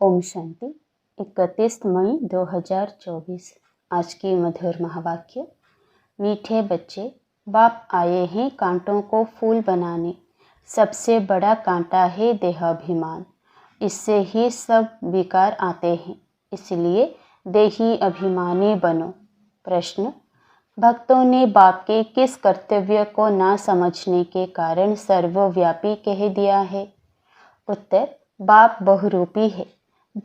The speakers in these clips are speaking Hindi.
ओम शांति। 31 मई 2024। आज की मधुर महावाक्य। मीठे बच्चे, बाप आए हैं कांटों को फूल बनाने। सबसे बड़ा कांटा है देहाभिमान। इससे ही सब विकार आते हैं, इसलिए देही अभिमानी बनो। प्रश्न: भक्तों ने बाप के किस कर्तव्य को ना समझने के कारण सर्वव्यापी कह दिया है? उत्तर: बाप बहुरूपी है।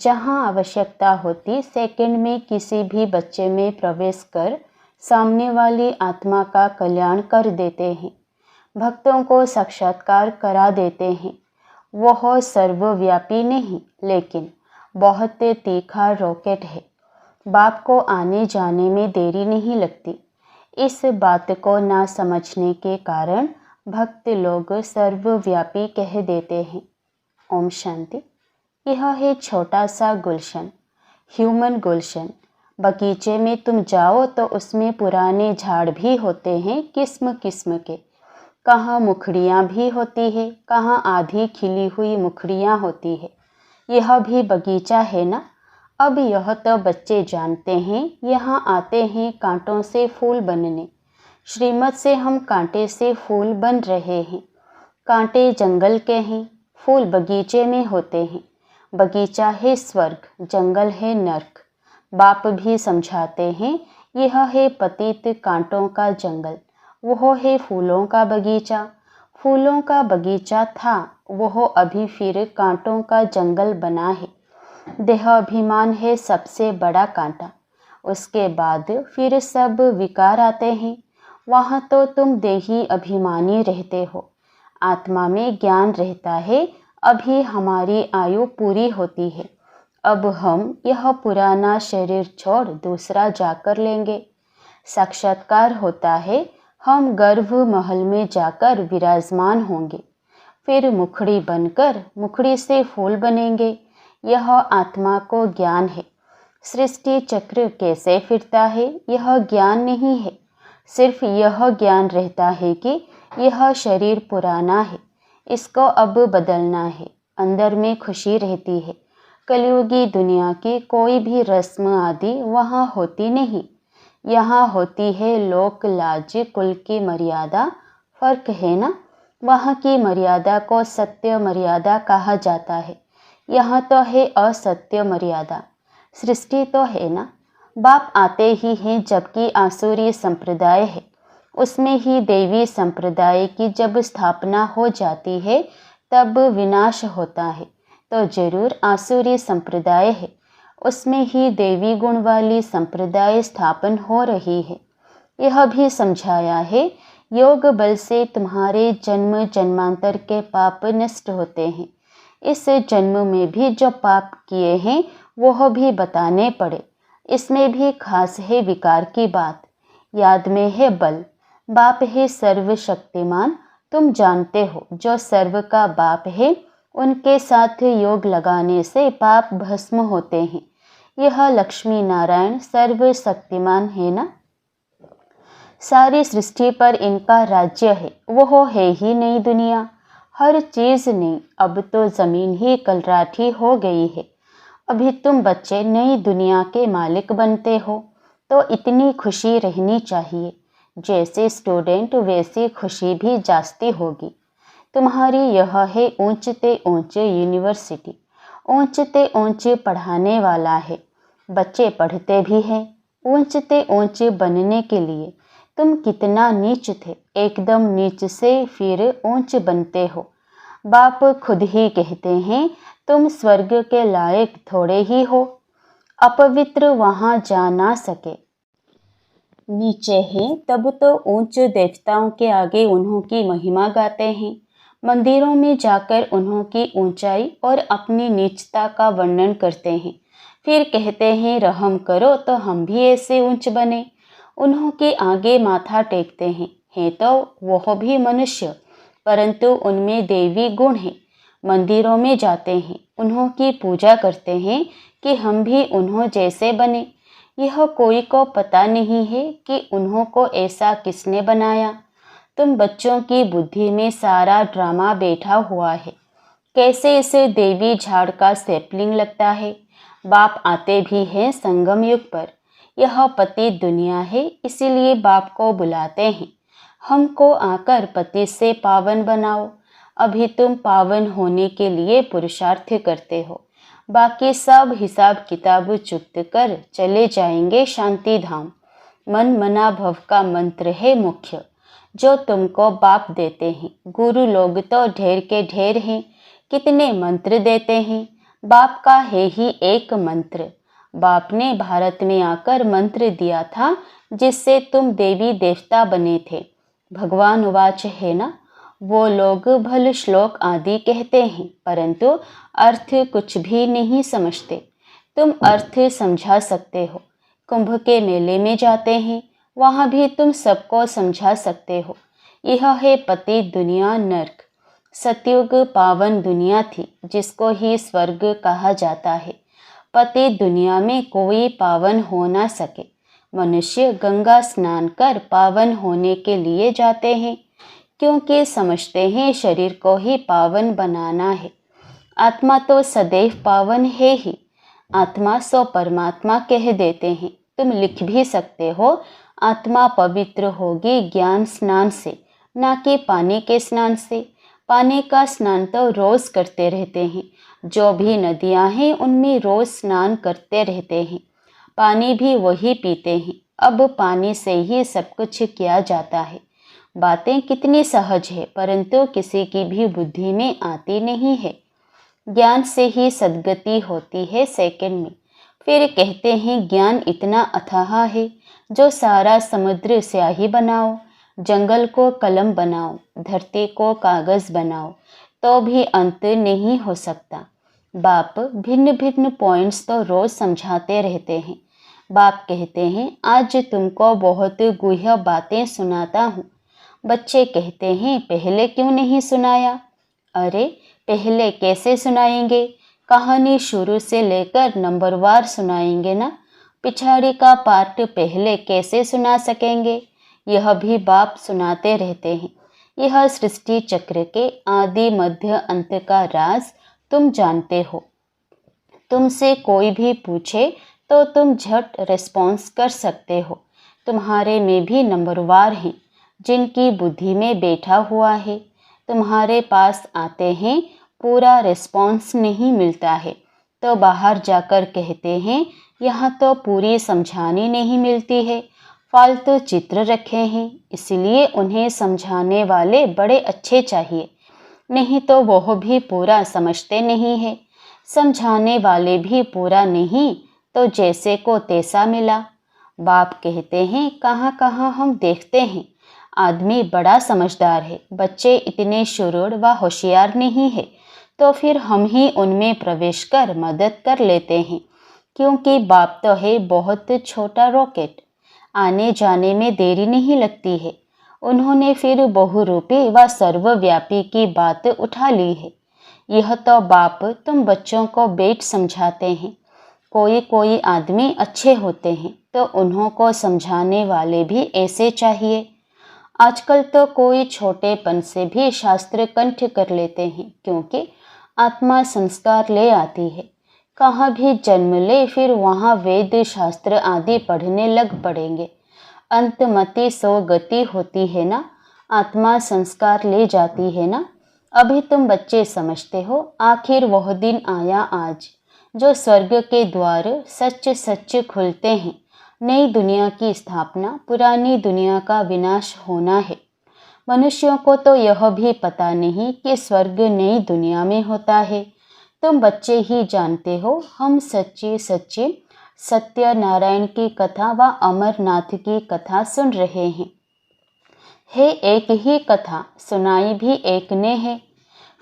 जहाँ आवश्यकता होती सेकंड में किसी भी बच्चे में प्रवेश कर सामने वाली आत्मा का कल्याण कर देते हैं, भक्तों को साक्षात्कार करा देते हैं। वह सर्वव्यापी नहीं, लेकिन बहुत तीखा रॉकेट है। बाप को आने जाने में देरी नहीं लगती। इस बात को ना समझने के कारण भक्त लोग सर्वव्यापी कह देते हैं। ओम शांति। यह है छोटा सा गुलशन, ह्यूमन गुलशन। बगीचे में तुम जाओ तो उसमें पुराने झाड़ भी होते हैं किस्म किस्म के। कहाँ मुखड़ियाँ भी होती है, कहाँ आधी खिली हुई मुखड़ियाँ होती है। यह भी बगीचा है ना। अब यह तो बच्चे जानते हैं, यहाँ आते हैं कांटों से फूल बनने। श्रीमत से हम कांटे से फूल बन रहे हैं। कांटे जंगल के हैं, फूल बगीचे में होते हैं। बगीचा है स्वर्ग, जंगल है नर्क। बाप भी समझाते हैं, यह है पतित कांटों का जंगल, वह है फूलों का बगीचा। फूलों का बगीचा था, वह अभी फिर कांटों का जंगल बना है। देहाभिमान है सबसे बड़ा कांटा। उसके बाद फिर सब विकार आते हैं। वहाँ तो तुम देही अभिमानी रहते हो, आत्मा में ज्ञान रहता है। अभी हमारी आयु पूरी होती है। अब हम यह पुराना शरीर छोड़ दूसरा जाकर लेंगे। साक्षात्कार होता है, हम गर्भ महल में जाकर विराजमान होंगे। फिर मुखड़ी बनकर मुखड़ी से फूल बनेंगे। यह आत्मा को ज्ञान है। सृष्टि चक्र कैसे फिरता है, यह ज्ञान नहीं है। सिर्फ यह ज्ञान रहता है कि यह शरीर पुराना है, इसको अब बदलना है। अंदर में खुशी रहती है। कलयुगी दुनिया की कोई भी रस्म आदि वहाँ होती नहीं। यहाँ होती है लोक लाज कुल की मर्यादा। फर्क है ना। वहाँ की मर्यादा को सत्य मर्यादा कहा जाता है, यहाँ तो है असत्य मर्यादा। सृष्टि तो है ना। बाप आते ही हैं, जबकि आसुरी संप्रदाय है। उसमें ही देवी संप्रदाय की जब स्थापना हो जाती है तब विनाश होता है, तो जरूर आसुरी संप्रदाय है। उसमें ही देवी गुण वाली संप्रदाय स्थापन हो रही है। यह भी समझाया है, योग बल से तुम्हारे जन्म जन्मांतर के पाप नष्ट होते हैं। इस जन्म में भी जो पाप किए हैं वह भी बताने पड़े। इसमें भी खास है विकार की बात। याद में है बल। बाप है सर्वशक्तिमान। तुम जानते हो, जो सर्व का बाप है उनके साथ योग लगाने से पाप भस्म होते हैं। यह लक्ष्मी नारायण सर्वशक्तिमान है ना। सारी सृष्टि पर इनका राज्य है। वह है ही नई दुनिया। हर चीज नई। अब तो जमीन ही कलराठी हो गई है। अभी तुम बच्चे नई दुनिया के मालिक बनते हो, तो इतनी खुशी रहनी चाहिए। जैसे स्टूडेंट वैसी खुशी भी जास्ती होगी। तुम्हारी यह है ऊंचते ऊंचे यूनिवर्सिटी। ऊंचते ऊंचे पढ़ाने वाला है। बच्चे पढ़ते भी हैं। ऊंचते ऊंचे बनने के लिए तुम कितना नीच थे, एकदम नीच से फिर ऊंच बनते हो। बाप खुद ही कहते हैं, तुम स्वर्ग के लायक थोड़े ही हो। अपवित्र वहाँ जा ना सके। नीचे हैं तब तो ऊंच देवताओं के आगे उन्हों की महिमा गाते हैं। मंदिरों में जाकर उन्हों की ऊंचाई और अपनी नीचता का वर्णन करते हैं। फिर कहते हैं, रहम करो तो हम भी ऐसे ऊंच बने। उन्हों के आगे माथा टेकते हैं तो वह भी मनुष्य, परंतु उनमें देवी गुण है। मंदिरों में जाते हैं, उन्हों की पूजा करते हैं कि हम भी उन्हों जैसे बने। यह कोई को पता नहीं है कि उन्हों को ऐसा किसने बनाया। तुम बच्चों की बुद्धि में सारा ड्रामा बैठा हुआ है। कैसे इसे देवी झाड़ का सैपलिंग लगता है। बाप आते भी हैं संगम युग पर। यह पति दुनिया है, इसीलिए बाप को बुलाते हैं। हमको आकर पति से पावन बनाओ। अभी तुम पावन होने के लिए पुरुषार्थ करते हो, बाकी सब हिसाब किताब चुकत कर चले जाएंगे शांति धाम। मन मना भव का मंत्र है मुख्य, जो तुमको बाप देते हैं। गुरु लोग तो ढेर के ढेर हैं, कितने मंत्र देते हैं। बाप का है ही एक मंत्र। बाप ने भारत में आकर मंत्र दिया था, जिससे तुम देवी देवता बने थे। भगवान वाच है ना। वो लोग भल श्लोक आदि कहते हैं, परंतु अर्थ कुछ भी नहीं समझते। तुम अर्थ समझा सकते हो। कुंभ के मेले में जाते हैं, वहाँ भी तुम सबको समझा सकते हो। यह है पति दुनिया नर्क। सतयुग पावन दुनिया थी, जिसको ही स्वर्ग कहा जाता है। पति दुनिया में कोई पावन हो ना सके। मनुष्य गंगा स्नान कर पावन होने के लिए जाते हैं, क्योंकि समझते हैं शरीर को ही पावन बनाना है। आत्मा तो सदैव पावन है ही। आत्मा सो परमात्मा कह देते हैं। तुम लिख भी सकते हो, आत्मा पवित्र होगी ज्ञान स्नान से, ना कि पानी के स्नान से। पानी का स्नान तो रोज करते रहते हैं। जो भी नदियां हैं उनमें रोज स्नान करते रहते हैं। पानी भी वही पीते हैं। अब पानी से ही सब कुछ किया जाता है। बातें कितनी सहज है, परंतु किसी की भी बुद्धि में आती नहीं है। ज्ञान से ही सद्गति होती है सेकंड में। फिर कहते हैं ज्ञान इतना अथाह है, जो सारा समुद्र स्याही बनाओ, जंगल को कलम बनाओ, धरती को कागज बनाओ, तो भी अंत नहीं हो सकता। बाप भिन्न भिन्न पॉइंट्स तो रोज समझाते रहते हैं। बाप कहते हैं आज तुमको बहुत गुह्य बातें सुनाता हूँ। बच्चे कहते हैं पहले क्यों नहीं सुनाया। अरे पहले कैसे सुनाएंगे, कहानी शुरू से लेकर नंबरवार सुनाएंगे ना। पिछाड़ी का पार्ट पहले कैसे सुना सकेंगे। यह भी बाप सुनाते रहते हैं। यह सृष्टि चक्र के आदि मध्य अंत का राज तुम जानते हो। तुमसे कोई भी पूछे तो तुम झट रिस्पॉन्स कर सकते हो। तुम्हारे में भी नंबरवार हैं, जिनकी बुद्धि में बैठा हुआ है। तुम्हारे पास आते हैं, पूरा रिस्पॉन्स नहीं मिलता है, तो बाहर जाकर कहते हैं यहाँ तो पूरी समझानी नहीं मिलती है, फालतू चित्र रखे हैं, इसलिए उन्हें समझाने वाले बड़े अच्छे चाहिए। नहीं तो वह भी पूरा समझते नहीं है। समझाने वाले भी पूरा नहीं, तो जैसे को तैसा मिला। बाप कहते हैं कहाँ कहाँ हम देखते हैं आदमी बड़ा समझदार है, बच्चे इतने शुरूर व होशियार नहीं है, तो फिर हम ही उनमें प्रवेश कर मदद कर लेते हैं। क्योंकि बाप तो है बहुत छोटा रॉकेट, आने जाने में देरी नहीं लगती है। उन्होंने फिर बहुरूपी व सर्वव्यापी की बात उठा ली है। यह तो बाप तुम बच्चों को बैठ समझाते हैं। कोई कोई आदमी अच्छे होते हैं, तो उन्हों को समझाने वाले भी ऐसे चाहिए। आजकल तो कोई छोटेपन से भी शास्त्र कंठ कर लेते हैं, क्योंकि आत्मा संस्कार ले आती है। कहाँ भी जन्म ले, फिर वहाँ वेद शास्त्र आदि पढ़ने लग पड़ेंगे। अंतमति सो गति होती है ना, आत्मा संस्कार ले जाती है ना। अभी तुम बच्चे समझते हो, आखिर वह दिन आया आज, जो स्वर्ग के द्वार सच सच खुलते हैं। नई दुनिया की स्थापना, पुरानी दुनिया का विनाश होना है। मनुष्यों को तो यह भी पता नहीं कि स्वर्ग नई दुनिया में होता है। तुम बच्चे ही जानते हो। हम सच्ची सच्ची सत्यनारायण की कथा व अमरनाथ की कथा सुन रहे हैं। है एक ही कथा, सुनाई भी एक ने है।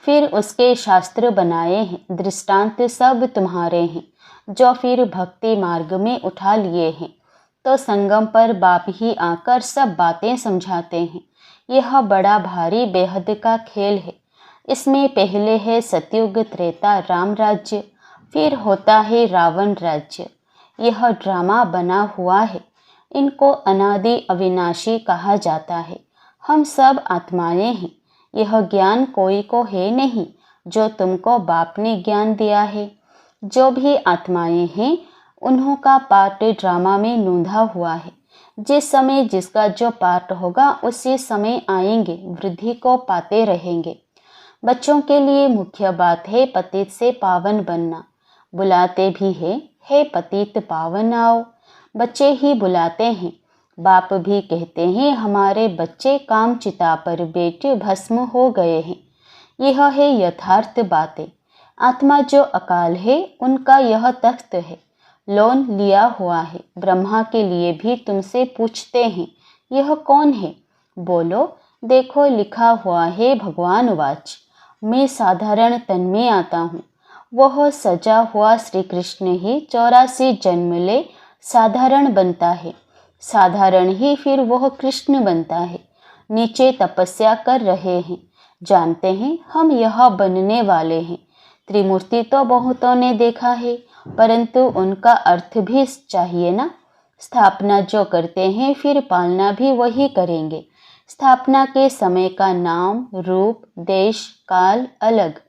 फिर उसके शास्त्र बनाए हैं, दृष्टांत सब तुम्हारे हैं, जो फिर भक्ति मार्ग में उठा लिए हैं। तो संगम पर बाप ही आकर सब बातें समझाते हैं। यह बड़ा भारी बेहद का खेल है। इसमें पहले है सतयुग त्रेता राम राज्य, फिर होता है रावण राज्य। यह ड्रामा बना हुआ है। इनको अनादि अविनाशी कहा जाता है। हम सब आत्माएं हैं। यह ज्ञान कोई को है नहीं, जो तुमको बाप ने ज्ञान दिया है। जो भी आत्माएं हैं उन्हों का पार्ट ड्रामा में नोंधा हुआ है। जिस समय जिसका जो पार्ट होगा उसी समय आएंगे, वृद्धि को पाते रहेंगे। बच्चों के लिए मुख्य बात है पतित से पावन बनना। बुलाते भी है, हे पतित पावन आओ। बच्चे ही बुलाते हैं। बाप भी कहते हैं हमारे बच्चे काम चिता पर बैठ भस्म हो गए हैं। यह है यथार्थ बातें। आत्मा जो अकाल है उनका यह तख्त है, लोन लिया हुआ है। ब्रह्मा के लिए भी तुमसे पूछते हैं यह कौन है? बोलो देखो लिखा हुआ है भगवान वाच, मैं साधारण तन में आता हूँ। वह सजा हुआ श्री कृष्ण ही 84 जन्म ले साधारण बनता है। साधारण ही फिर वह कृष्ण बनता है। नीचे तपस्या कर रहे हैं, जानते हैं हम यह बनने वाले हैं। त्रिमूर्ति तो बहुतों ने देखा है, परंतु उनका अर्थ भी चाहिए ना। स्थापना जो करते हैं फिर पालना भी वही करेंगे। स्थापना के समय का नाम, रूप, देश, काल अलग।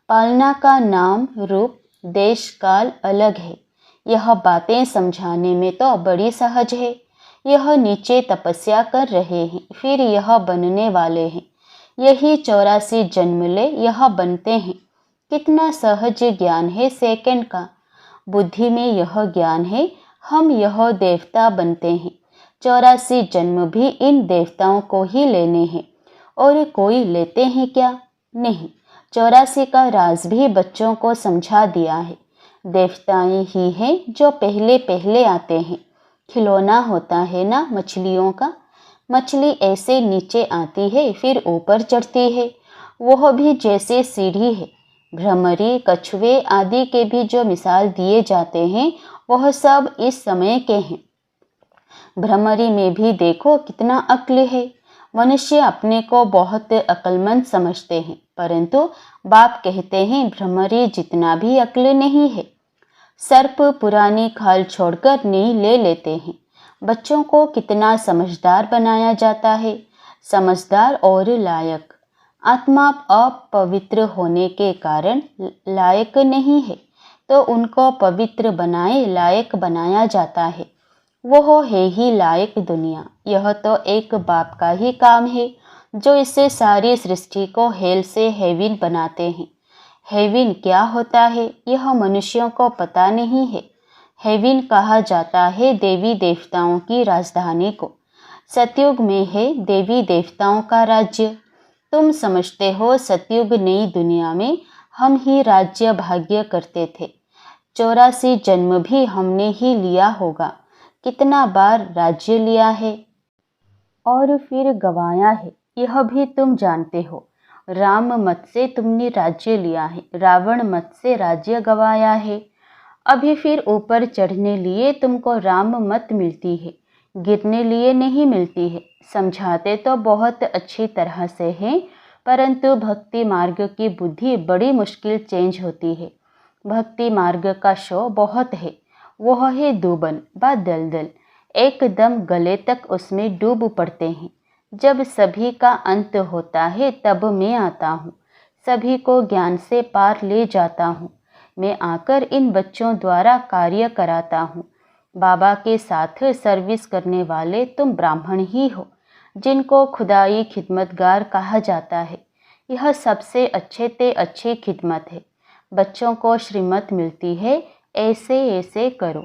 पालना का नाम, रूप, देश, काल अलग है। यह बातें समझाने में तो बड़ी सहज है। यह नीचे तपस्या कर रहे हैं, फिर यह बनने वाले हैं। यही 84 जन्म ले यह बनते हैं। कितना सहज ज्ञान है सेकंड का। बुद्धि में यह ज्ञान है हम यह देवता बनते हैं। 84 जन्म भी इन देवताओं को ही लेने हैं। और कोई लेते हैं क्या? नहीं। 84 का राज भी बच्चों को समझा दिया है। देवताएं ही हैं जो पहले पहले आते हैं। खिलौना होता है ना मछलियों का। मछली ऐसे नीचे आती है फिर ऊपर चढ़ती है। वह भी जैसे सीढ़ी है। भ्रमरी, कछुए आदि के भी जो मिसाल दिए जाते हैं वह सब इस समय के हैं। भ्रमरी में भी देखो कितना अक्ल है। मनुष्य अपने को बहुत अक्लमंद समझते हैं, परंतु बाप कहते हैं भ्रमरी जितना भी अक्ल नहीं है। सर्प पुरानी खाल छोड़कर नई ले लेते हैं। बच्चों को कितना समझदार बनाया जाता है। समझदार और लायक। आत्मा अपवित्र होने के कारण लायक नहीं है, तो उनको पवित्र बनाए लायक बनाया जाता है। वह है ही लायक दुनिया। यह तो एक बाप का ही काम है जो इससे सारी सृष्टि को हेल से हेविन बनाते हैं। हेविन क्या होता है यह मनुष्यों को पता नहीं है। हेविन कहा जाता है देवी देवताओं की राजधानी को। सतयुग में है देवी देवताओं का राज्य। तुम समझते हो सतयुग नई दुनिया में हम ही राज्य भाग्य करते थे। 84 जन्म भी हमने ही लिया होगा। कितना बार राज्य लिया है और फिर गवाया है, यह भी तुम जानते हो। राम मत से तुमने राज्य लिया है, रावण मत से राज्य गवाया है। अभी फिर ऊपर चढ़ने लिए तुमको राम मत मिलती है, गिरने लिए नहीं मिलती है। समझाते तो बहुत अच्छी तरह से हैं, परंतु भक्ति मार्ग की बुद्धि बड़ी मुश्किल चेंज होती है। भक्ति मार्ग का शो बहुत है। वह है दूबन व दलदल, एकदम गले तक उसमें डूब पड़ते हैं। जब सभी का अंत होता है तब मैं आता हूँ, सभी को ज्ञान से पार ले जाता हूँ। मैं आकर इन बच्चों द्वारा कार्य कराता हूँ। बाबा के साथ सर्विस करने वाले तुम ब्राह्मण ही हो, जिनको खुदाई खिदमतगार कहा जाता है। यह सबसे अच्छे ते अच्छी खिदमत है। बच्चों को श्रीमत मिलती है, ऐसे ऐसे करो,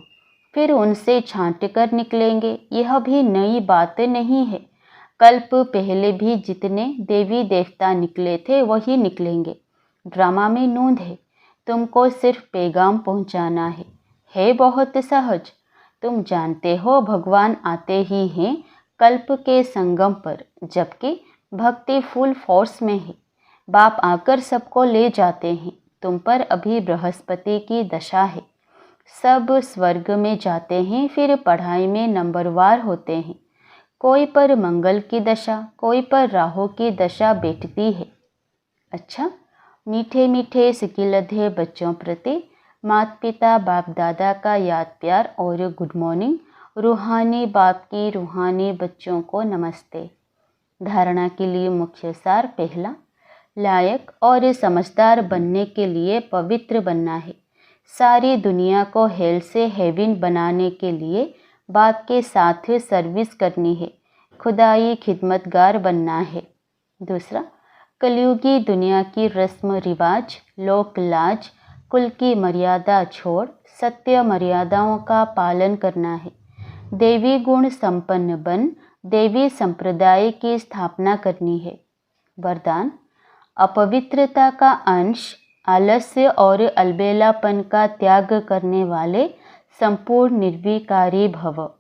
फिर उनसे छांट कर निकलेंगे। यह भी नई बात नहीं है। कल्प पहले भी जितने देवी देवता निकले थे वही निकलेंगे। ड्रामा में नोंद है, तुमको सिर्फ पैगाम पहुंचाना है बहुत सहज। तुम जानते हो भगवान आते ही हैं कल्प के संगम पर, जबकि भक्ति फुल फोर्स में है। बाप आकर सबको ले जाते हैं। तुम पर अभी बृहस्पति की दशा है। सब स्वर्ग में जाते हैं, फिर पढ़ाई में नंबरवार होते हैं। कोई पर मंगल की दशा, कोई पर राहु की दशा बैठती है। अच्छा, मीठे मीठे सिकिलधे बच्चों प्रति माता पिता बाप दादा का याद प्यार और गुड मॉर्निंग। रूहानी बाप की रूहानी बच्चों को नमस्ते। धारणा के लिए मुख्य सार। पहला, लायक और समझदार बनने के लिए पवित्र बनना है। सारी दुनिया को हेल से हेवन बनाने के लिए बाप के साथ सर्विस करनी है, खुदाई खिदमतगार बनना है। दूसरा, कलयुगी दुनिया की रस्म रिवाज, लोक लाज, कुल की मर्यादा छोड़ सत्य मर्यादाओं का पालन करना है। देवी गुण संपन्न बन देवी संप्रदाय की स्थापना करनी है। वरदान, अपवित्रता का अंश, आलस्य और अलबेलापन का त्याग करने वाले संपूर्ण निर्विकारी भव।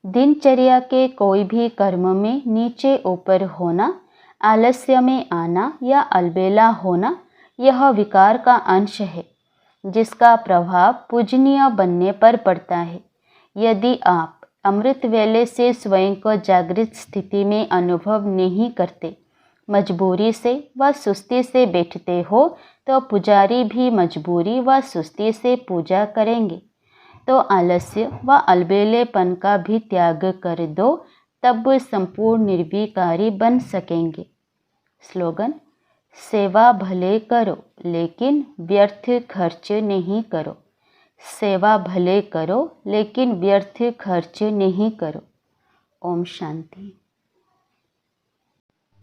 दिनचर्या के कोई भी कर्म में नीचे ऊपर होना, आलस्य में आना या अलबेला होना, यह विकार का अंश है जिसका प्रभाव पूजनीय बनने पर पड़ता है। यदि आप अमृत वेले से स्वयं को जागृत स्थिति में अनुभव नहीं करते, मजबूरी से व सुस्ती से बैठते हो, तो पुजारी भी मजबूरी व सुस्ती से पूजा करेंगे। तो आलस्य व अलबेलेपन का भी त्याग कर दो, तब संपूर्ण निर्विकारी बन सकेंगे। स्लोगन, सेवा भले करो लेकिन व्यर्थ खर्च नहीं करो। सेवा भले करो लेकिन व्यर्थ खर्च नहीं करो। ओम शांति।